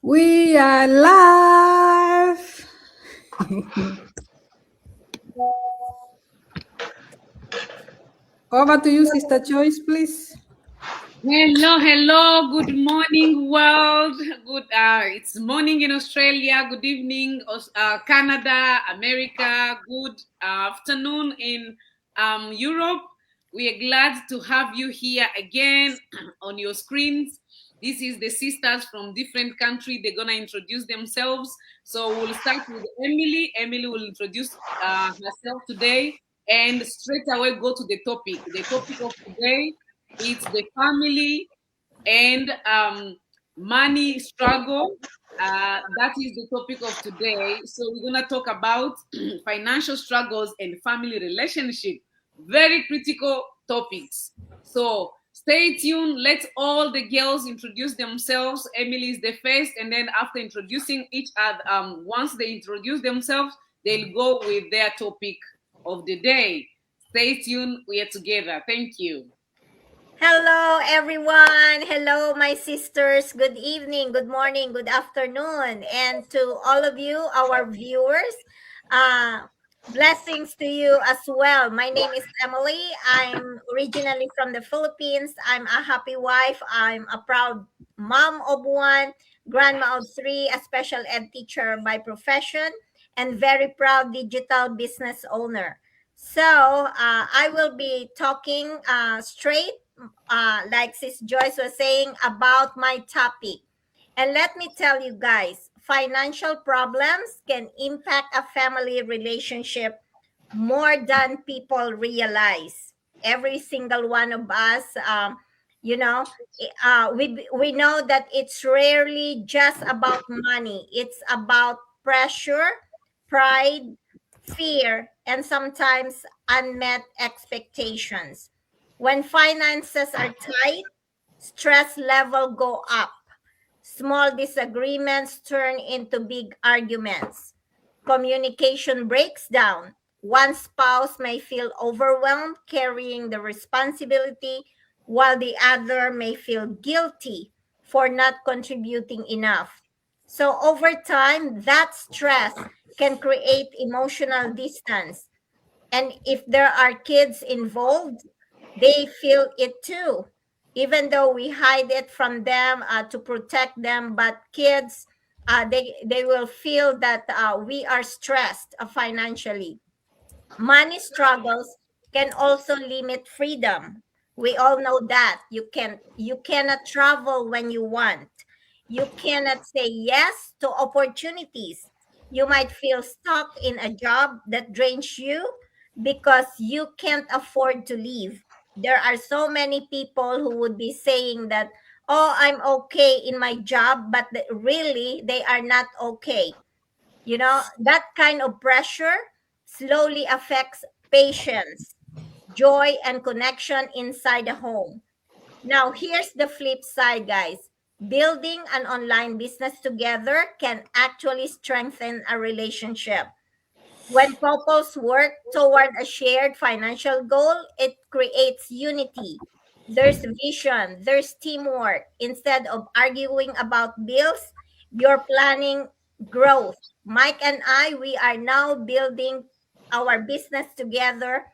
We are live. Over to you, Sister Choice, please. Hello, good morning, world. It's morning in Australia. Good evening, Canada, America. Good afternoon in Europe. We are glad to have you here again on your screens. This is the sisters from different countries. They're gonna introduce themselves. So we'll start with Emily. Emily will introduce herself today, and straight away go to the topic. The topic of today, it's the family and money struggle. That is the topic of today. So we're gonna talk about financial struggles and family relationship. Very critical topics. So stay tuned. Let all the girls introduce themselves. Emily is the first, and then after introducing each other, once they introduce themselves, they'll go with their topic of the day. Stay tuned. We are together. Thank you. Hello, everyone. Hello, my sisters. Good evening, good morning, good afternoon. And to all of you, our viewers, blessings to you as well. My name is Emily. I'm originally from the Philippines. I'm a happy wife. I'm a proud mom of one, grandma of three, a special ed teacher by profession, and very proud digital business owner. So, I will be talking straight like Sis Joyce was saying, about my topic. And let me tell you guys, financial problems can impact a family relationship more than people realize. Every single one of us, you know, we know that it's rarely just about money. It's about pressure, pride, fear, and sometimes unmet expectations. When finances are tight, stress level go up. Small disagreements turn into big arguments. Communication breaks down. One spouse may feel overwhelmed carrying the responsibility, while the other may feel guilty for not contributing enough. So, over time, that stress can create emotional distance. And if there are kids involved, they feel it too, even though we hide it from them to protect them. But kids, they will feel that we are stressed financially. Money struggles can also limit freedom. We all know that you cannot travel when you want. You cannot say yes to opportunities. You might feel stuck in a job that drains you because you can't afford to leave. There are so many people who would be saying that, oh, I'm okay in my job, but really they are not okay. That kind of pressure slowly affects patience, joy, and connection inside the home. Now, here's the flip side, guys. Building an online business together can actually strengthen a relationship. When couples work toward a shared financial goal, it creates unity. There's vision, there's teamwork. Instead of arguing about bills, you're planning growth. Mike and I, we are now building our business together.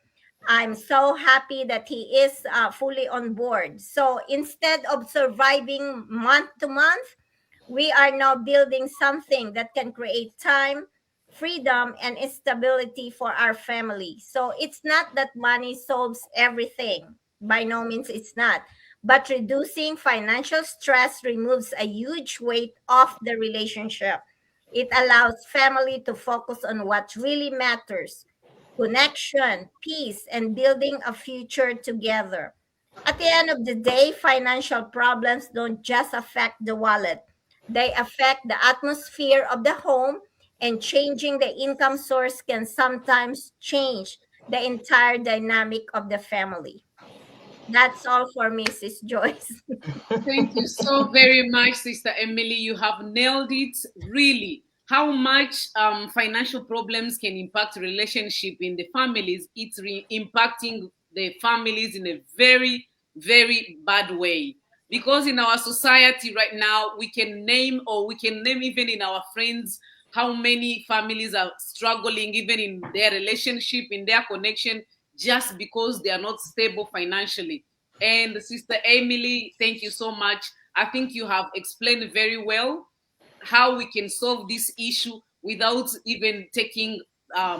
I'm so happy that he is fully on board. So instead of surviving month to month, we are now building something that can create time, freedom, and stability for our family. So it's not that money solves everything. By no means, it's not. But reducing financial stress removes a huge weight off the relationship. It allows family to focus on what really matters: connection, peace, and building a future together. At the end of the day, financial problems don't just affect the wallet, they affect the atmosphere of the home, and changing the income source can sometimes change the entire dynamic of the family. That's all for me, Sis Joyce. Thank you so very much, Sister Emily. You have nailed it. Really, how much financial problems can impact relationship in the families? It's impacting the families in a very, very bad way. Because in our society right now, we can name even in our friends how many families are struggling even in their relationship, in their connection, just because they are not stable financially. And Sister Emily, thank you so much. I think you have explained very well how we can solve this issue without even taking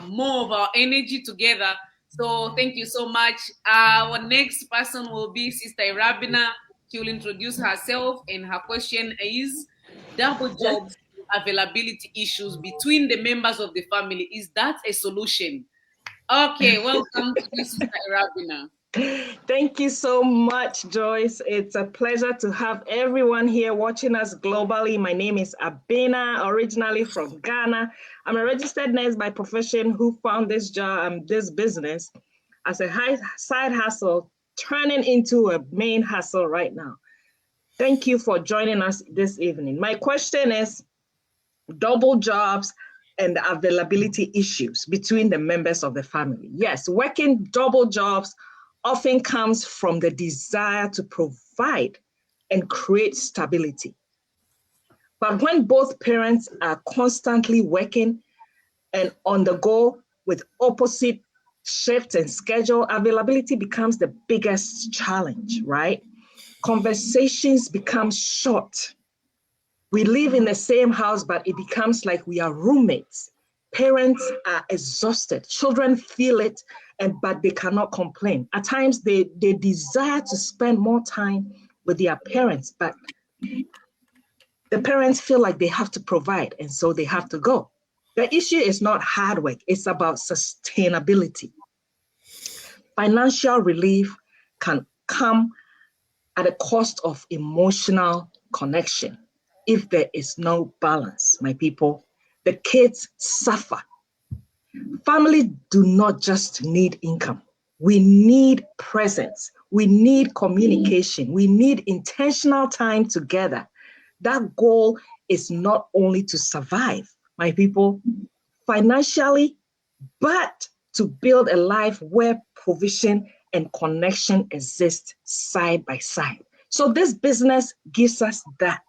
more of our energy together. So thank you so much. Our next person will be Sister Rabina. She will introduce herself, and her question is double jobs availability issues between the members of the family. Is that a solution? Okay, welcome to you, Sister Rabina. Thank you so much, Joyce. It's a pleasure to have everyone here watching us globally. My name is Abena, originally from Ghana. I'm a registered nurse by profession who found this job, this business as a side hustle, turning into a main hustle right now. Thank you for joining us this evening. My question is double jobs and the availability issues between the members of the family. Yes, working double jobs often comes from the desire to provide and create stability. But when both parents are constantly working and on the go with opposite shift and schedule, availability becomes the biggest challenge, right? Conversations become short. We live in the same house, but it becomes like we are roommates. Parents are exhausted. Children feel it, but they cannot complain. At times, they desire to spend more time with their parents, but the parents feel like they have to provide, and so they have to go. The issue is not hard work. It's about sustainability. Financial relief can come at a cost of emotional connection. If there is no balance, my people, the kids suffer. Families do not just need income. We need presence. We need communication. We need intentional time together. That goal is not only to survive, my people, financially, but to build a life where provision and connection exist side by side. So this business gives us that.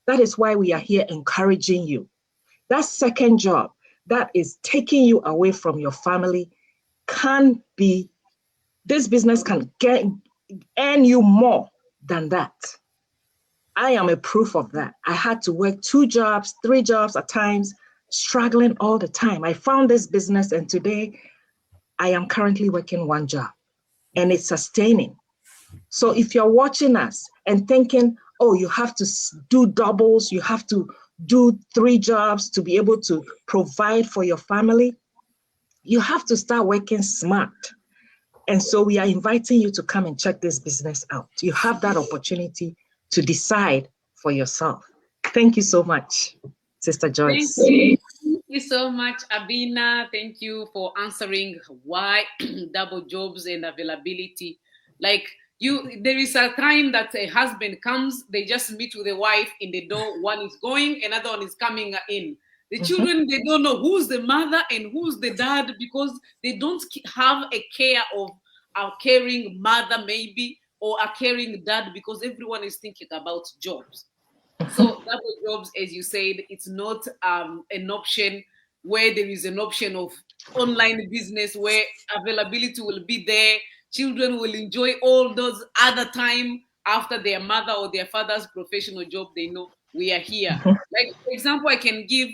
That is why we are here encouraging you. That second job that is taking you away from your family this business can earn you more than that. I am a proof of that. I had to work 2 jobs, 3 jobs at times, struggling all the time. I found this business, and today I am currently working 1 job, and it's sustaining. So if you're watching us and thinking, oh, you have to do doubles, you have to do 3 jobs to be able to provide for your family, you have to start working smart. And so we are inviting you to come and check this business out. You have that opportunity to decide for yourself. Thank you so much, Sister Joyce. Thank you so much, Abina. Thank you for answering why double jobs and availability. There is a time that a husband comes, they just meet with the wife in the door. One is going, another one is coming in. The children, they don't know who's the mother and who's the dad because they don't have a care of a caring mother maybe or a caring dad because everyone is thinking about jobs. So double jobs, as you said, it's not an option where there is an option of online business where availability will be there. Children will enjoy all those other time after their mother or their father's professional job. They know we are here. Like, for example, I can give,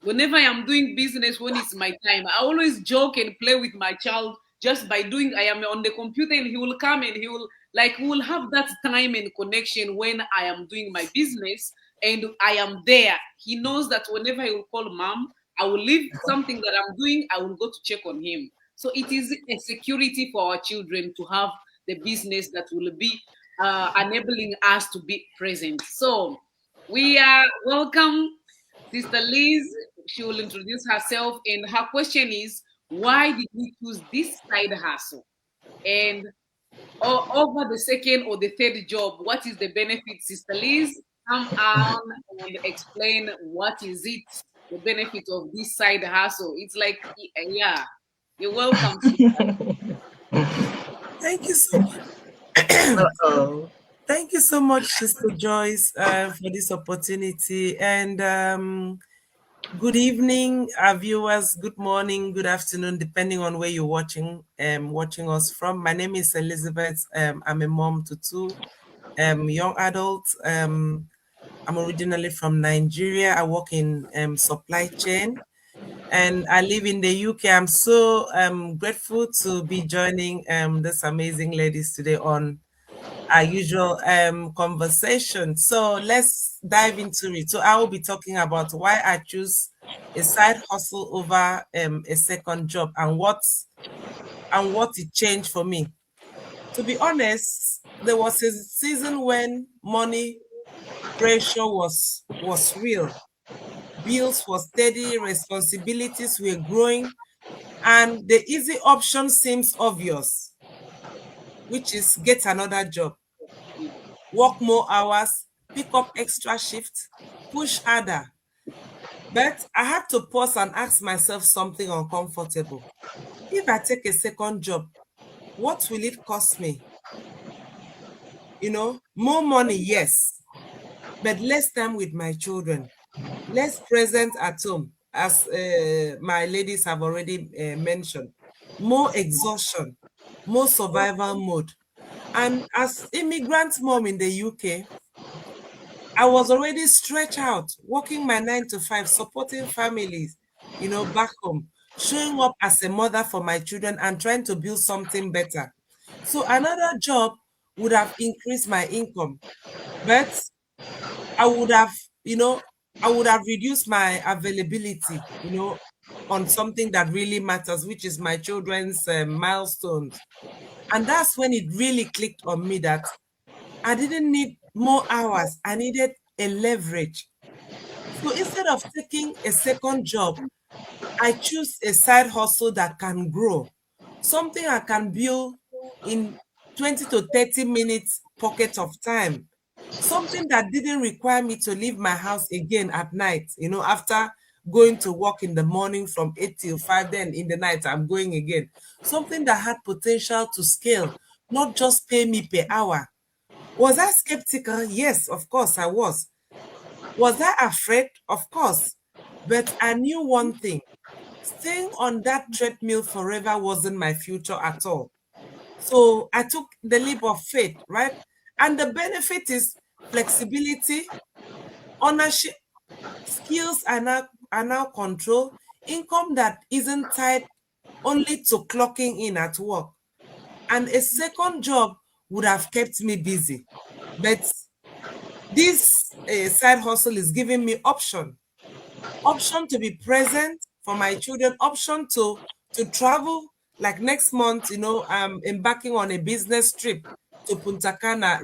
whenever I am doing business, when it's my time, I always joke and play with my child just by doing, I am on the computer and he will come and we will have that time and connection when I am doing my business and I am there. He knows that whenever he will call mom, I will leave something that I'm doing, I will go to check on him. So it is a security for our children to have the business that will be enabling us to be present. So we are welcome Sister Liz. She will introduce herself, and her question is, why did we choose this side hustle? And over the second or the third job, what is the benefit? Sister Liz, come on and explain what is it, the benefit of this side hustle. It's like, yeah. You're welcome. Thank you so much. Uh-oh. Thank you so much, Sister Joyce, for this opportunity. And good evening, our viewers. Good morning, good afternoon, depending on where you're watching us from. My name is Elizabeth. I'm a mom to two young adults. I'm originally from Nigeria. I work in supply chain, and I live in the UK. I'm so grateful to be joining this amazing ladies today on our usual conversation. So let's dive into it. So I will be talking about why I choose a side hustle over a second job and what it changed for me. To be honest, there was a season when money pressure was real. Bills were steady, responsibilities were growing, and the easy option seems obvious, which is get another job, work more hours, pick up extra shifts, push harder. But I had to pause and ask myself something uncomfortable. If I take a second job, what will it cost me? More money, yes, but less time with my children, less present at home, as my ladies have already mentioned, more exhaustion, more survival mode. And as immigrant mom in the UK, I was already stretched out, working my 9 to 5, supporting families, back home, showing up as a mother for my children and trying to build something better. So another job would have increased my income, but I would have, I would have reduced my availability, on something that really matters, which is my children's milestones. And that's when it really clicked on me that I didn't need more hours. I needed a leverage. So instead of taking a second job, I choose a side hustle that can grow, something I can build in 20 to 30 minutes pocket of time, something that didn't require me to leave my house again at night, after going to work in the morning from 8 till 5, then in the night I'm going again. Something that had potential to scale, not just pay me per hour. Was I skeptical? Yes, of course I was. Was I afraid? Of course. But I knew one thing. Staying on that treadmill forever wasn't my future at all. So I took the leap of faith, right? And the benefit is flexibility, ownership, skills are now control, income that isn't tied only to clocking in at work. And a second job would have kept me busy. But this side hustle is giving me option to be present for my children, option to travel. Like next month, I'm embarking on a business trip to Punta Cana,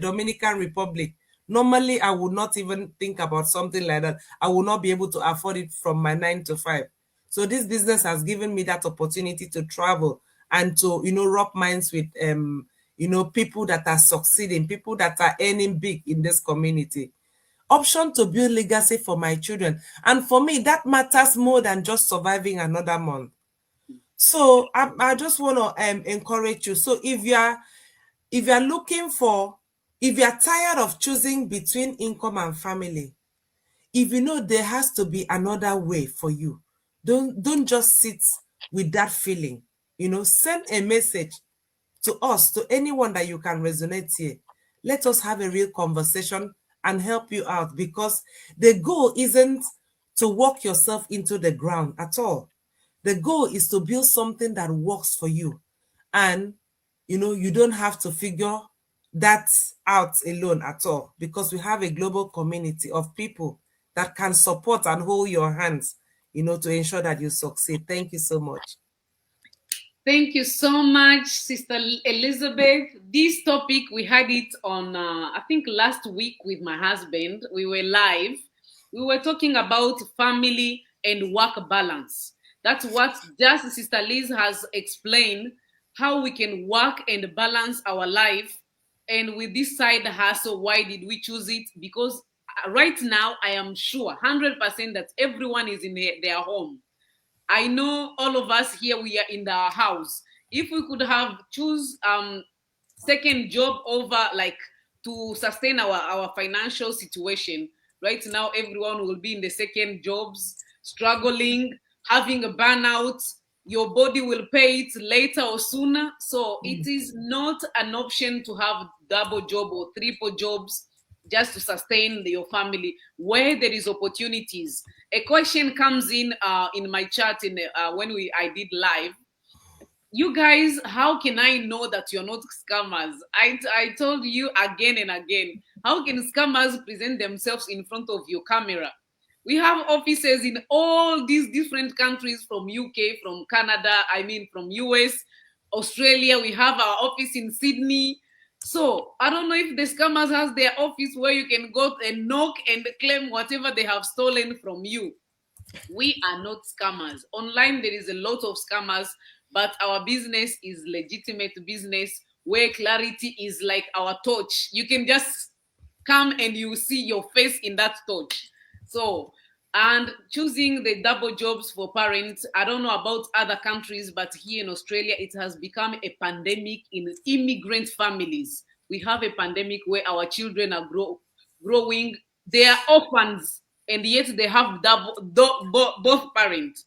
Dominican Republic. Normally, I would not even think about something like that. I will not be able to afford it from my 9 to 5. So this business has given me that opportunity to travel and to, rub minds with, people that are succeeding, people that are earning big in this community. Option to build legacy for my children. And for me, that matters more than just surviving another month. So I just want to encourage you. So if you are tired of choosing between income and family, if you know there has to be another way for you, don't just sit with that feeling. Send a message to us, to anyone that you can resonate here. Let us have a real conversation and help you out, because the goal isn't to walk yourself into the ground at all. The goal is to build something that works for you. And, you don't have to figure that out alone at all, because we have a global community of people that can support and hold your hands, to ensure that you succeed. Thank you so much. Thank you so much, Sister Elizabeth. This topic, we had it on, I think last week with my husband. We were live. We were talking about family and work balance. That's what just Sister Liz has explained, how we can work and balance our life. And with this side hustle, why did we choose it? Because right now, I am sure 100% that everyone is in their home. I know all of us here, we are in the house. If we could have choose second job over like to sustain our financial situation. Right now, everyone will be in the second jobs, struggling, having a burnout. Your body will pay it later or sooner. So it is not an option to have double job or triple jobs just to sustain your family where there is opportunities. A question comes in my chat when I did live. You guys, how can I know that you're not scammers? I told you again and again. How can scammers present themselves in front of your camera? We have offices in all these different countries, from UK, from Canada, I mean from US, Australia. We have our office in Sydney. So I don't know if the scammers has their office where you can go and knock and claim whatever they have stolen from you. We are not scammers. Online, there is a lot of scammers, but our business is legitimate business where clarity is like our torch. You can just come and you see your face in that torch. So, and choosing the double jobs for parents, I don't know about other countries, but here in Australia, it has become a pandemic in immigrant families. We have a pandemic where our children are growing. They are orphans, and yet they have both parents.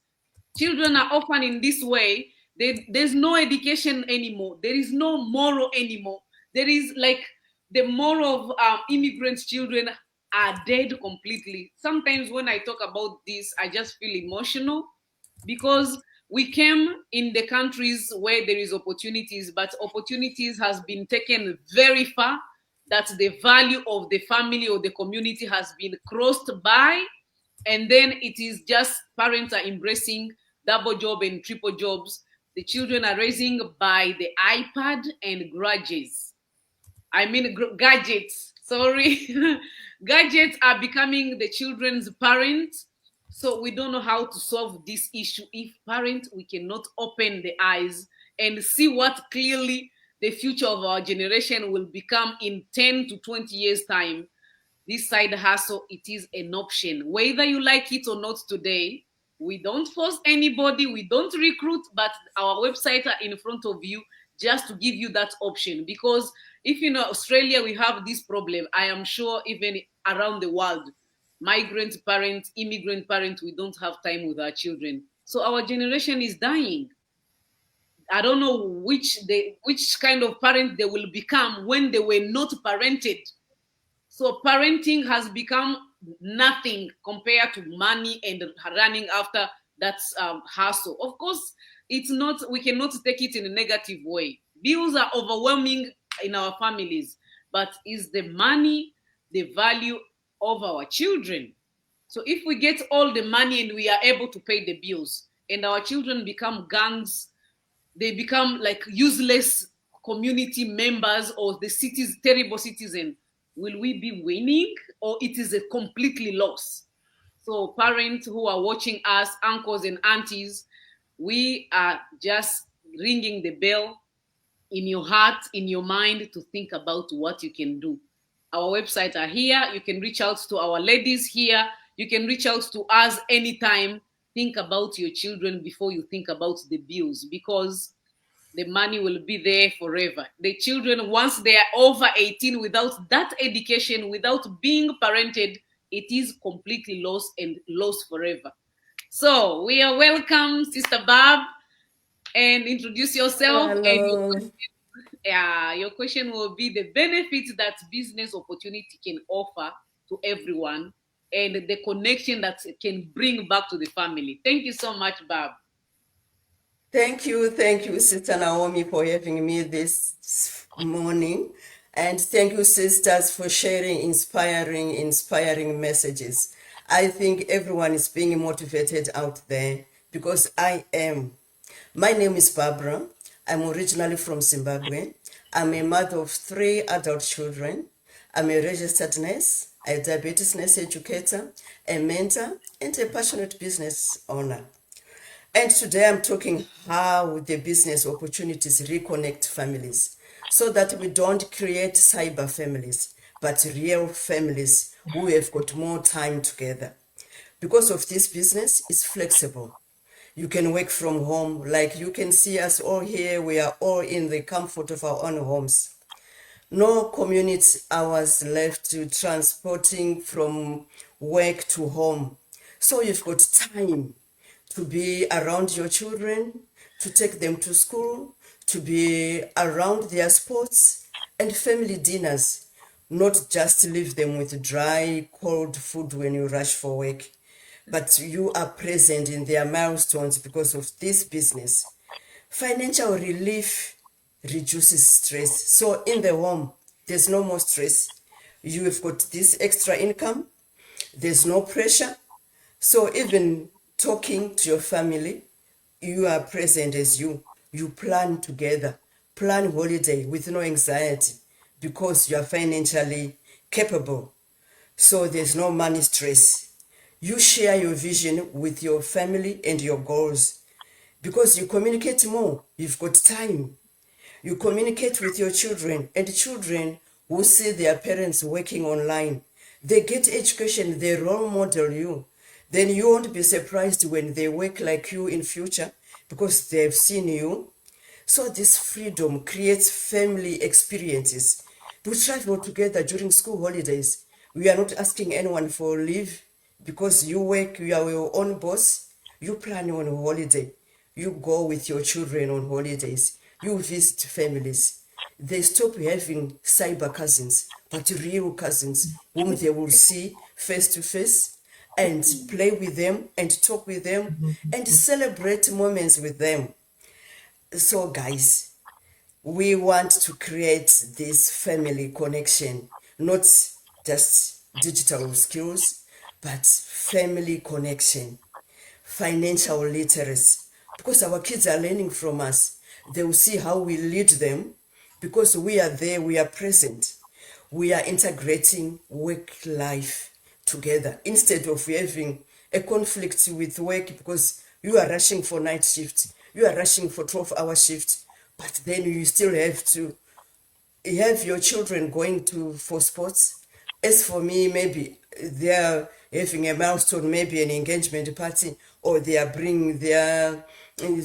Children are orphaned in this way. There's no education anymore. There is no moral anymore. There is like the moral of immigrant children are dead completely. Sometimes when I talk about this, I just feel emotional because we came in the countries where there is opportunities, but opportunities has been taken very far, that the value of the family or the community has been crossed by, and then it is just parents are embracing double job and triple jobs. The children are raising by the iPad and grudges. I mean gadgets, sorry. Gadgets are becoming the children's parents. So we don't know how to solve this issue if parents, we cannot open the eyes and see what clearly the future of our generation will become in 10 to 20 years time. This side hustle, it is an option. Whether you like it or not today, we don't force anybody, we don't recruit, but our website are in front of you just to give you that option. Because if you know Australia, we have this problem. I am sure even around the world, migrant parents, immigrant parents, we don't have time with our children. So our generation is dying. I don't know which kind of parent they will become when they were not parented. So parenting has become nothing compared to money and running after that hustle. Of course, it's not, we cannot take it in a negative way. Bills are overwhelming in our families, but is the money the value of our children? So if we get all the money and we are able to pay the bills and our children become gangs, they become like useless community members or the city's terrible citizen, will we be winning or it is a completely loss? So parents who are watching us, uncles and aunties, we are just ringing the bell in your heart, in your mind, to think about what you can do. Our websites are here. You can reach out to our ladies here. You can reach out to us anytime. Think about your children before you think about the bills, because the money will be there forever. The children, once they are over 18, without that education, without being parented, it is completely lost and lost forever. So we are welcome, Sister Barb, and introduce yourself. Hello. And your question will be the benefits that business opportunity can offer to everyone and the connection that it can bring back to the family. Thank you so much, Barb. Thank you, Sister Naomi, for having me this morning. And thank you, sisters, for sharing inspiring messages. I think everyone is being motivated out there, because I am. My name is Barbara. I'm originally from Zimbabwe. I'm a mother of 3 adult children. I'm a registered nurse, a diabetes nurse educator, a mentor, and a passionate business owner. And today I'm talking how the business opportunities reconnect families so that we don't create cyber families, but real families who have got more time together. Because of this business, it's flexible. You can work from home, like you can see us all here. We are all in the comfort of our own homes. no community hours left to transporting from work to home. So you've got time to be around your children, to take them to school, to be around their sports and family dinners, not just leave them with dry, cold food when you rush for work, but you are present in their milestones because of this business. Financial relief reduces stress. So in the home, there's no more stress. You have got this extra income, there's no pressure. So even talking to your family, you are present as you. You plan together, plan holiday with no anxiety because you are financially capable. So there's no money stress. You share your vision with your family and your goals because you communicate more. You've got time. You communicate with your children, and children who see their parents working online, they get education, they role model you. Then you won't be surprised when they work like you in future because they've seen you. So this freedom creates family experiences. We travel together during school holidays. We are not asking anyone for leave because you work, you are your own boss. You plan on a holiday. You go with your children on holidays. You visit families. They stop having cyber cousins, but real cousins whom they will see face to face and play with them and talk with them and celebrate moments with them. So guys, we want to create this family connection, not just digital skills, but family connection, financial literacy, because our kids are learning from us. They will see how we lead them because we are there, we are present. We are integrating work life together instead of having a conflict with work because you are rushing for night shift, you are rushing for 12-hour shift, but then you still have to have your children going to for sports. As for me, maybe they're having a milestone, maybe an engagement party, or they are bringing their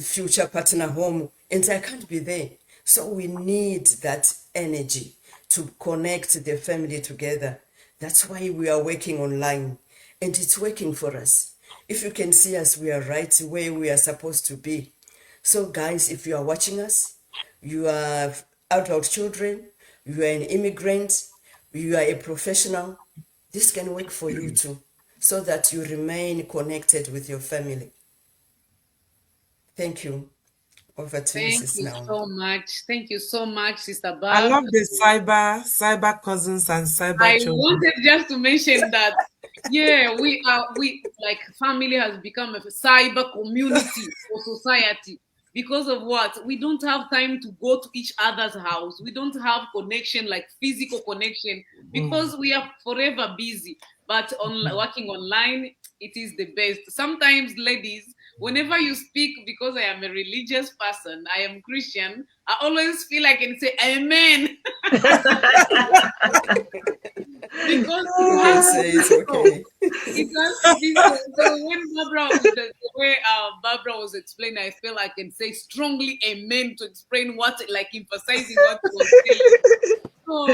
future partner home, and I can't be there. So we need that energy to connect the family together. That's why we are working online, and it's working for us. If you can see us, we are right where we are supposed to be. So guys, if you are watching us, you are adult children, you are an immigrant, you are a professional, this can work for you too, so that you remain connected with your family. Thank you. Over to you, Thank Sister you Naomi. so much. Thank you so much, Sister Barb. I love the cyber cousins and cyber I children. wanted just to mention that, yeah, we like family has become a cyber community or society because of what? We don't have time to go to each other's house. We don't have connection, like physical connection, because we are forever busy. But on working online, it is the best. Sometimes, ladies, whenever you speak, because I am a religious person, I am Christian, I always feel I can say amen. Because You can say it's okay. it has to be so when Barbara, the way Barbara was explaining, I feel I can say strongly amen to explain what, like emphasizing what she was saying. So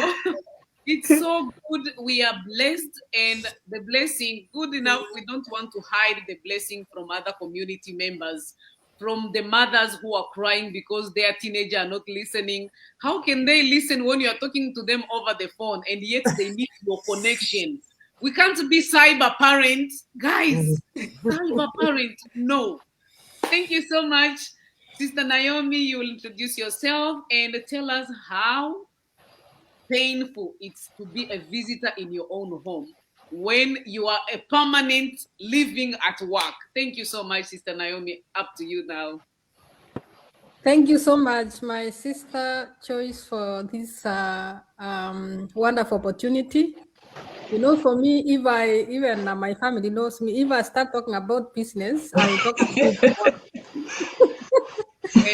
it's so good. We are blessed, and the blessing, good enough. We don't want to hide the blessing from other community members, from the mothers who are crying because their teenager are not listening. How can they listen when you are talking to them over the phone and yet they need your connection? We can't be cyber parents, guys. Cyber parents, no. Thank you so much, Sister Naomi. You will introduce yourself and tell us how painful it's to be a visitor in your own home when you are a permanent living at work. Thank you so much, Sister Naomi. Up to you now. Thank you so much, my sister Choice, for this wonderful opportunity. You know, for me, if I even my family knows me, if I start talking about business, I will talk about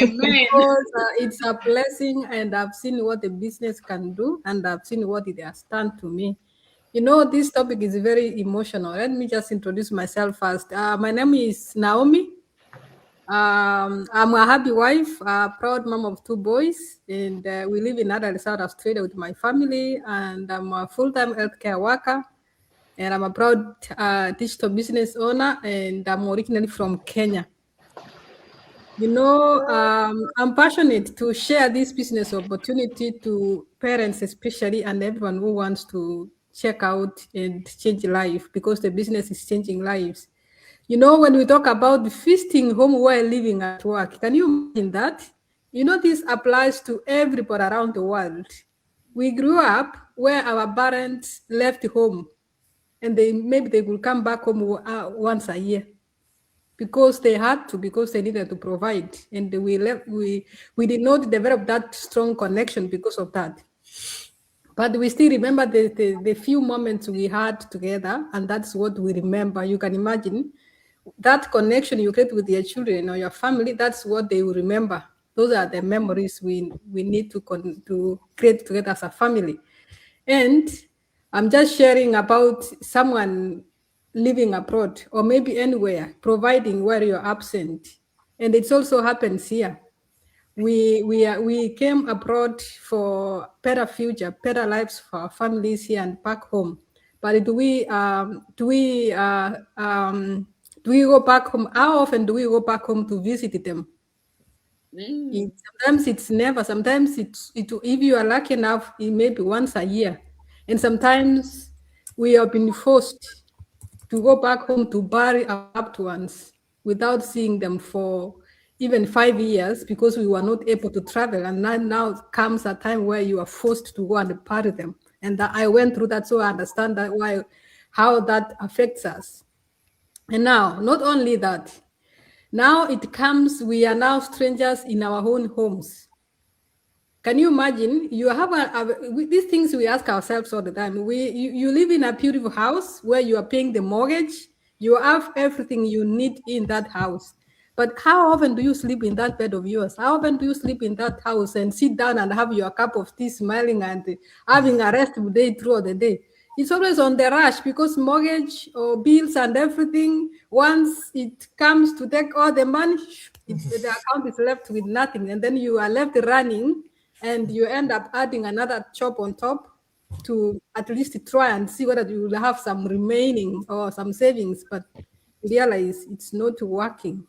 Amen. because it's a blessing, and I've seen what a business can do, and I've seen what it has done to me. You know, this topic is very emotional. Let me just introduce myself first. My name is Naomi. I'm a happy wife, a proud mom of 2 boys, and we live in Adelaide, South Australia with my family. And I'm a full-time healthcare worker, and I'm a proud digital business owner, and I'm originally from Kenya. I'm passionate to share this business opportunity to parents, especially, and everyone who wants to check out and change life, because the business is changing lives. When we talk about feasting home while living at work, can you imagine that? This applies to everybody around the world. We grew up where our parents left home, and maybe they will come back home once a year, because they had to, because they needed to provide, and we did not develop that strong connection because of that. But we still remember the few moments we had together, and that's what we remember. You can imagine that connection you create with your children or your family. That's what they will remember. Those are the memories we need to create together as a family. And I'm just sharing about someone living abroad or maybe anywhere, providing where you're absent. And it also happens here. We came abroad for better future, better lives for our families here and back home. But do we go back home? How often do we go back home to visit them? Sometimes it's never. Sometimes if you are lucky enough, it may be once a year. And sometimes we have been forced to go back home to bury our loved ones without seeing them for even 5 years, because we were not able to travel. And now comes a time where you are forced to go and bury them. And I went through that, so I understand how that affects us. And now, not only that, now it comes, we are now strangers in our own homes. Can you imagine? You have these things we ask ourselves all the time. You live in a beautiful house where you are paying the mortgage. You have everything you need in that house. But how often do you sleep in that bed of yours? How often do you sleep in that house and sit down and have your cup of tea, smiling and having a restful day throughout the day? It's always on the rush, because mortgage or bills and everything, once it comes to take all the money, the account is left with nothing. And then you are left running, and you end up adding another chop on top to at least try and see whether you will have some remaining or some savings, but you realize it's not working.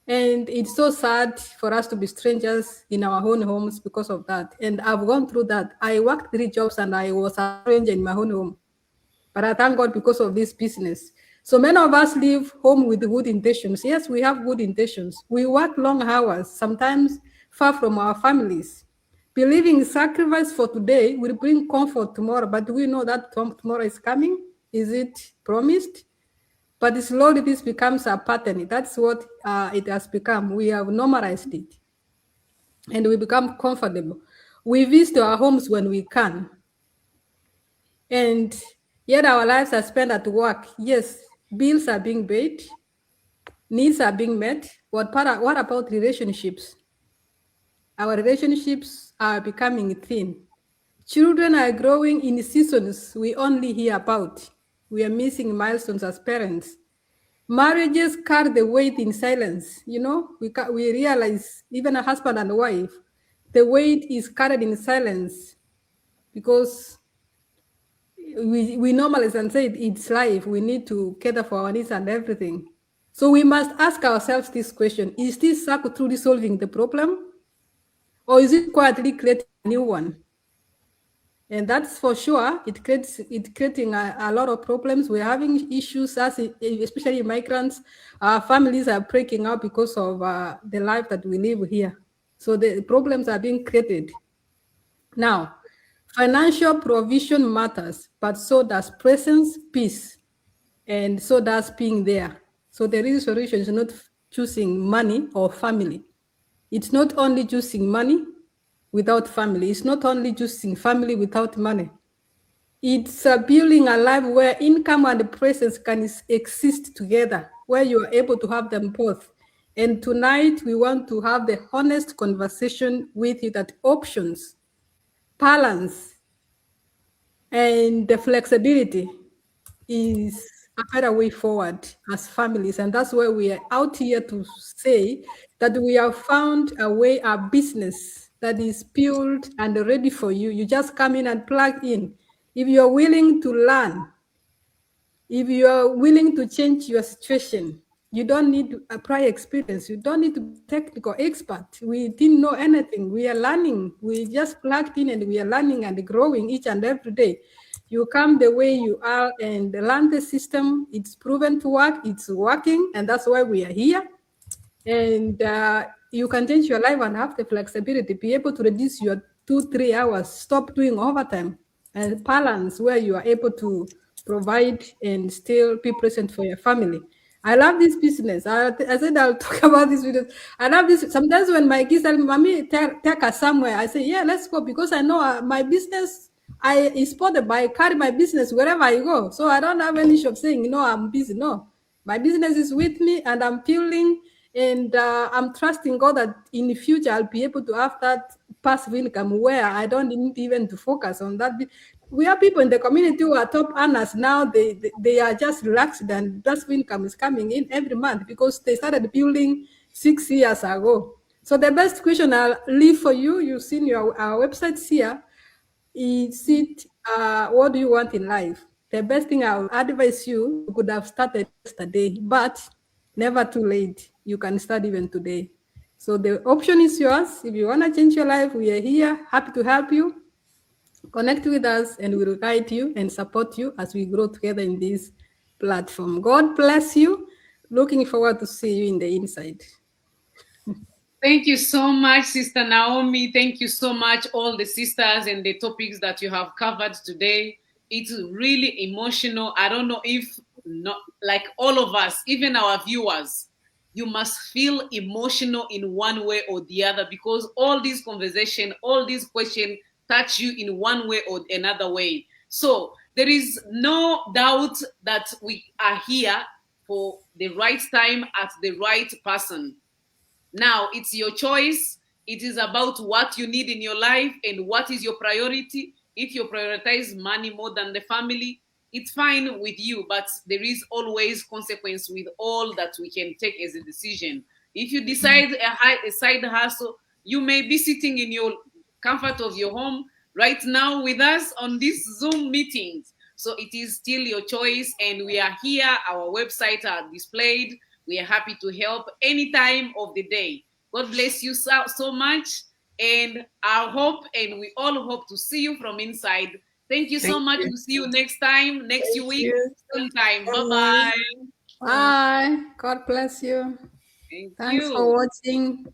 And it's so sad for us to be strangers in our own homes because of that. And I've gone through that. I worked 3 jobs and I was a stranger in my own home. But I thank God because of this business. So many of us leave home with good intentions. Yes, we have good intentions. We work long hours, sometimes far from our families, believing sacrifice for today will bring comfort tomorrow. But do we know that tomorrow is coming? Is it promised? But slowly this becomes a pattern. That's what it has become. We have normalized it, and we become comfortable. We visit our homes when we can, and yet our lives are spent at work. Yes, bills are being paid, needs are being met. What about relationships? Our relationships are becoming thin. Children are growing in seasons we only hear about. We are missing milestones as parents. Marriages carry the weight in silence. We realize, even a husband and wife, the weight is carried in silence, because we normalize and say it's life. We need to cater for our needs and everything. So we must ask ourselves this question: is this circle truly solving the problem, or is it quietly creating a new one? And that's for sure. It's creating a lot of problems. We're having issues, especially migrants. Our families are breaking up because of the life that we live here. So the problems are being created. Now, financial provision matters, but so does presence, peace, and so does being there. So the real solution is not choosing money or family. It's not only choosing money without family. It's not only choosing family without money. It's building a life where income and presence can exist together, where you are able to have them both. And tonight, we want to have the honest conversation with you that options, balance, and the flexibility a better way forward as families. And that's why we are out here to say that we have found a way, a business that is built and ready for you. You just come in and plug in. If you're willing to learn, if you are willing to change your situation, you don't need a prior experience. You don't need to be technical expert. We didn't know anything. We are learning. We just plugged in and we are learning and growing each and every day. You come the way you are and learn the system. It's proven to work. It's working. And that's why we are here. And you can change your life and have the flexibility, be able to reduce your 2-3 hours, stop doing overtime, and balance where you are able to provide and still be present for your family. I love this business. I said I'll talk about this business. I love this. Sometimes when my kids tell me, "Mommy, take us somewhere," I say, "Yeah, let's go," because I know my business is supported by carry my business wherever I go. So I don't have any issue of saying, I'm busy. No, my business is with me, and I'm building, and I'm trusting God that in the future I'll be able to have that passive income where I don't need even to focus on that. We have people in the community who are top earners now. They are just relaxed, and that income is coming in every month because they started building 6 years ago. So the best question I'll leave for you, you've seen our websites here, is it what do you want in life? The best thing I would advise you could have started yesterday, but never too late. You can start even today. So the option is yours. If you want to change your life, we are here, happy to help you. Connect with us and we will guide you and support you as we grow together in this platform. God bless you. Looking forward to see you in the inside. Thank you so much, Sister Naomi. Thank you so much, all the sisters and the topics that you have covered today. It's really emotional. I don't know if not like all of us, even our viewers, you must feel emotional in one way or the other because all these conversation, all these questions touch you in one way or another way. So there is no doubt that we are here for the right time at the right person. Now it's your choice. It is about what you need in your life and what is your priority. If you prioritize money more than the family, it's fine with you, but there is always consequence with all that we can take as a decision. If you decide a side hustle, you may be sitting in your comfort of your home right now with us on these Zoom meetings. So it is still your choice, and we are here. Our website are displayed. We are happy to help any time of the day. God bless you so much. And I hope, and we all hope to see you from inside. Thank you so much. We'll see you next time, next week, same time. Bye-bye. Bye. God bless you. Thank Thanks you. for watching.